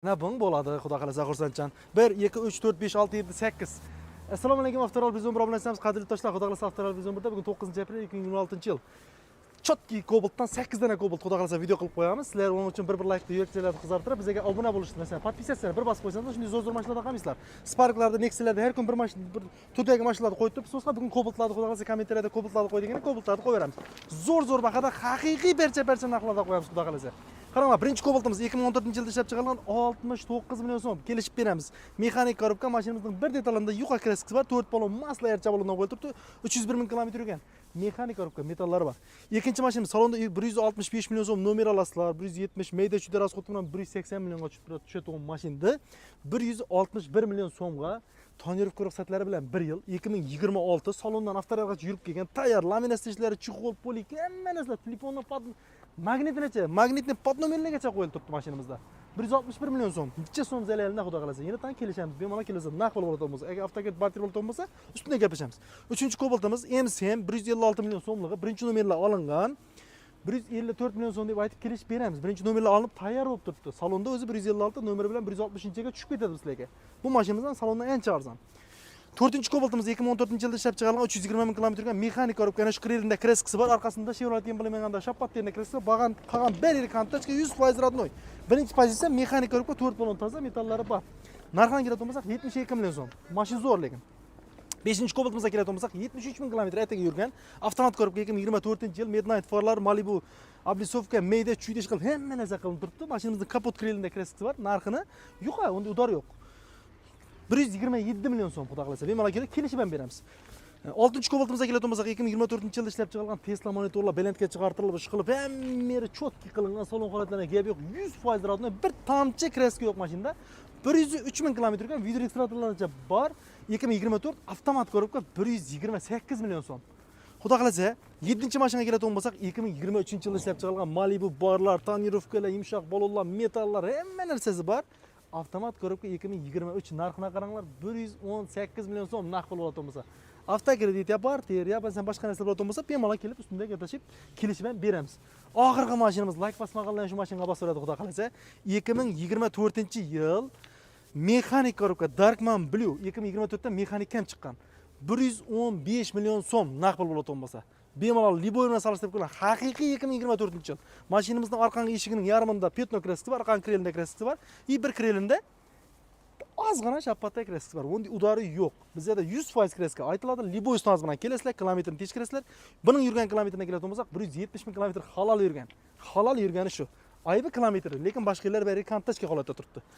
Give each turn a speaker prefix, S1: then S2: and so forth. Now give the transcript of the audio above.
S1: Ne bun bo'ladi, xudo xolasa xursandchan. 1 2 3 4 5 6 7 8. Assalomu alaykum, Avtoral Bizon bilan birlashamiz. Qadrli do'stlar, xudo xolasa Avtoral Bizon birda bugun 9-aprel 2026-yil. Chotki Cobaltdan 8 dana Cobalt xudo xolasa video qilib qo'yamiz. Sizlar uning uchun bir like yo'lchilarni qizartirib, bizga obuna bo'lishni, masalan, podpisatsiyalar bir bosib qo'ysangiz, shunday zo'r mashinalarda qilamiz. Sparklarda, Nexa'larda har kun bir mashina, bir turdagi mashinalarni qo'yib turib, so'zga bugun Cobaltlarni xudo xolasa kommentariyada Cobaltlarni qo'ydiganda Cobaltlarni qo'yaveramiz. Zo'r bahada haqiqiy bercha narxlarda qo'yamiz xudo xolasa. Qaranglar, birinchi Cobaltimiz 2014-yilda ishlab chiqarilgan 69 million so'm kelishib beramiz. Mexanik korobka, mashinamizning bir detalida yuqa kreskasi bor, 4 balon masla ercha balondan qo'yilib turibdi, 301 ming kilometr yurgan. Mexanik korobka, metallari bor. Ikkinchi mashinamiz salonda 165 million so'm nomer olasizlar, 170 mayda chuda rasxod bilan 180 millionga tushadi mashinada. 161 million so'mga tonirovka ruxsatlari bilan 1 yil 2026 salondan avtolargacha yurib kelgan tayyor laminatsiya ishlari, chexol, polik, hamma narsa, telefondan magnitni pod nomerlargacha qo'yilib turibdi mashinamizda. 161 million so'm. Necha so'm zalalini xudo xolasa. Yana tan kelishamiz. Bemalol kelasiz. Naqd bo'lib bo'lsa, agar avtokat barter bo'lib bo'lmasa, ustida gaplashamiz. 3-Cobaltimiz MSM 156 million so'mligi, birinchi nomerlar olingan. 154 million so'm deb aytib kelish beramiz. Birinchi nomerlar olinib tayyor bo'lib turibdi. Salonda o'zi 156 nomeri bilan 160-ga tushib ketadi sizlarga. Bu mashinamizdan salondan ancha arzon. 4-Cobaltimiz 2014-yilda ishlab chiqarilgan 320 ming kilometr yurgan mexanik korobka, ana shu krelida kreskasi bor, orqasida Chevrolet emblemaga shapatterda kreskasi, qolgan bir yil kontachka 100% rodnoy. Birinchi pozitsiya mexanik korobka, 4 balon toza, metallari bor. Narxini keladigan bo'lsak 72 million so'm. Mashina zo'r lekin. 5-Cobaltimizga keladigan bo'lsak 73 ming kilometr aytaga yurgan avtomat korobka 2024-yil Midnight farlar, Malibu, Ablisovka, Mayda chuyda qilib hamma narsa qilinib turibdi. Mashinamizning kapot krelida kreskasi bor. Narxini yo'q, unda udor yo'q. 127 million so'm xudo xolasa. Bemalol kelishib ham beramiz. 6-Cobaltimizga keladigan bo'lsak 2024-yilda ishlab chiqarilgan Tesla monitorlar belentga chiqartirilib, ish qilib, hamma chotki qilingan salon holatlarida gap yo'q. 100% rodnoy, bir tomchi kreska yo'q mashinada. 103 ming kilometr yurgan video registratorlarcha bor. 2024 avtomat korobka 128 million so'm. Xudo xolasa 7-mashinaga keladigan bo'lsak 2023-yilda ishlab chiqarilgan Malibu barlar, tonirovkalar, yumshoq balonlar, metallar, hamma narsasi bor. Avtomat korobka 2023 narxini qaranglar, 118 million so'm narx bo'lib bo'lsa. Avtokredit ya barter ya bo'lsa boshqa narsa bo'lib bo'lsa, bemalol kelib ustida gaplashib kelishib ham beramiz. Oxirgi mashinamiz like bosmaganlar shu mashinaga bosib beradi xudo xolasa. 2024-yil mexanik korobka Darkman Blue 2024 da mexanik ham chiqqan. 115 million so'm narx bo'lib bo'lsa. Bemalol liboy bilan solishtirib ko'ring. Haqiqiy 2024-yil. Mashinamizning orqangi eshigining yarmida petno kreskasi bor, orqangi krelida kreskasi bor. Bir krelida ozgina shapatda kreskasi bor. Unda udori yo'q. Bizda 100% kreska aytiladi. Liboy ustoz bilan kelasizlar, kilometrni tekshirasizlar. Buning yurgan kilometriga keladigan bo'lsak, 170 ming kilometr halol yurgan. Halol yurgani shu. Aybi kilometr, lekin boshqa yerlar bari kontachka holatda turibdi.